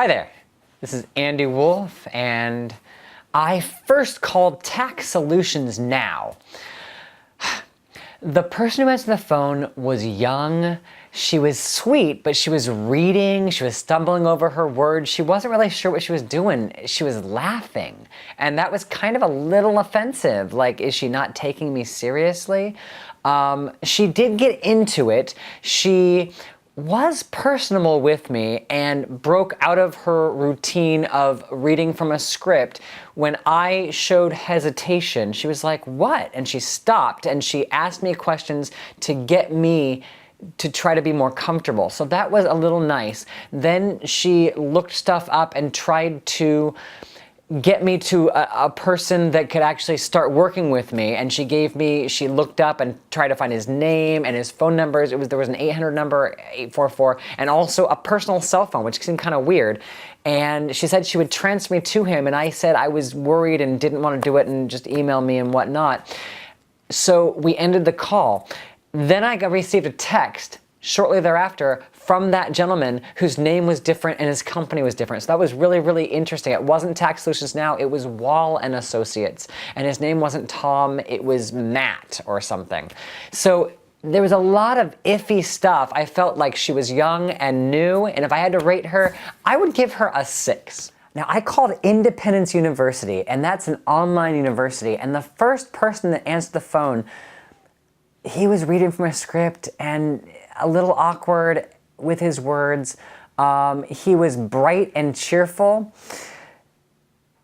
Hi there, this is Andy Wolf, and I first called Tax Solutions Now. The person who answered the phone was young. She was sweet, but she was reading, she was stumbling over her words. She wasn't really sure what she was doing. She was laughing, and that was kind of a little offensive. Like, is she not taking me seriously? She did get into it. She was personable with me and broke out of her routine of reading from a script. When I showed hesitation, she was like, "What?" And she stopped and she asked me questions to get me to try to be more comfortable. So that was a little nice. Then she looked stuff up and tried to get me to a person that could actually start working with me, and she looked up and tried to find his name and his phone numbers. There was an 800 number, 844, and also a personal cell phone, which seemed kind of weird. And she said she would transfer me to him, and I said I was worried and didn't want to do it and just email me and whatnot. So we ended the call. Then I received a text shortly thereafter from that gentleman whose name was different and his company was different. So that was really, really interesting. It wasn't Tax Solutions Now, it was Wall and Associates. And his name wasn't Tom, it was Matt or something. So there was a lot of iffy stuff. I felt like she was young and new, and if I had to rate her, I would give her a 6. Now, I called Independence University, and that's an online university, and the first person that answered the phone, he was reading from a script and a little awkward with his words. He was bright and cheerful.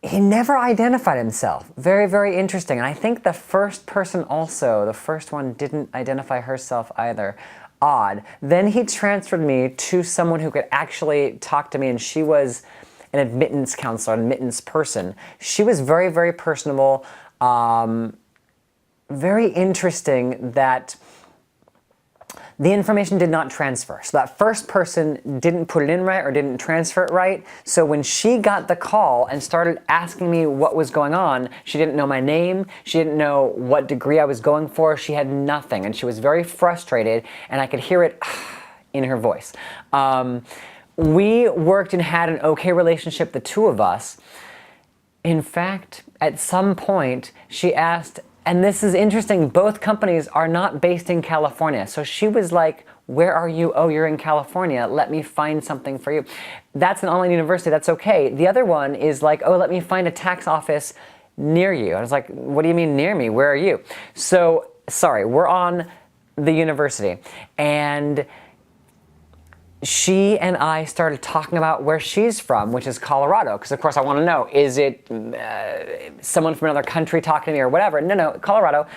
He never identified himself. Very, very interesting. And I think the first person also, the first one didn't identify herself either. Odd. Then he transferred me to someone who could actually talk to me, and she was an admittance counselor, an admittance person. She was very, very personable. Very interesting that the information did not transfer. So that first person didn't put it in right or didn't transfer it right. So when she got the call and started asking me what was going on, she didn't know my name. She didn't know what degree I was going for. She had nothing, and she was very frustrated, and I could hear it in her voice. We worked and had an okay relationship, the two of us. In fact, at some point, she asked, and this is interesting, both companies are not based in California. So she was like, "Where are you?" "Oh, you're in California. Let me find something for you." That's an online university, that's okay. The other one is like, "Oh, let me find a tax office near you." I was like, "What do you mean near me? Where are you?" So, sorry, we're on the university. And she and I started talking about where she's from, which is Colorado, because of course I want to know, is it someone from another country talking to me or whatever? No, Colorado.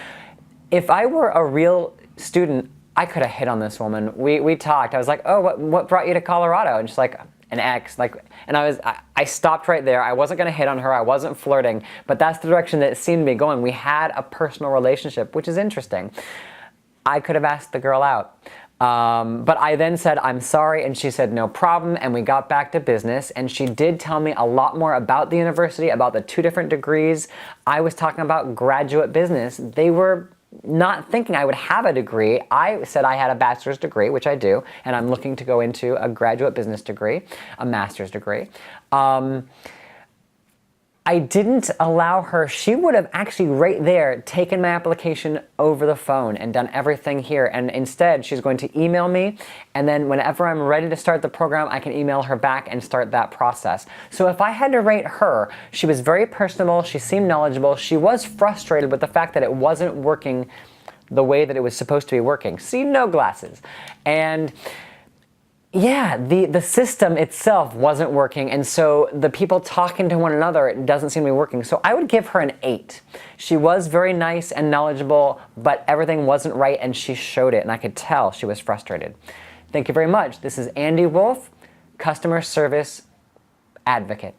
If I were a real student, I could have hit on this woman. We talked. I was like, "Oh, what brought you to Colorado?" And she's like, "An ex." And I stopped right there. I wasn't going to hit on her. I wasn't flirting, but that's the direction that it seemed to be going. We had a personal relationship, which is interesting. I could have asked the girl out. But I then said, "I'm sorry," and she said, "No problem," and we got back to business, and she did tell me a lot more about the university, about the 2 different degrees. I was talking about graduate business. They were not thinking I would have a degree. I said I had a bachelor's degree, which I do, and I'm looking to go into a graduate business degree, a master's degree. I didn't allow her. She would have actually right there taken my application over the phone and done everything here. And instead, she's going to email me. And then whenever I'm ready to start the program, I can email her back and start that process. So if I had to rate her, she was very personable. She seemed knowledgeable. She was frustrated with the fact that it wasn't working the way that it was supposed to be working. See, no glasses. And yeah, the system itself wasn't working, and so the people talking to one another, it doesn't seem to be working. So I would give her an 8. She was very nice and knowledgeable, but everything wasn't right, and she showed it, and I could tell she was frustrated. Thank you very much. This is Andy Wolf, Customer Service Advocate.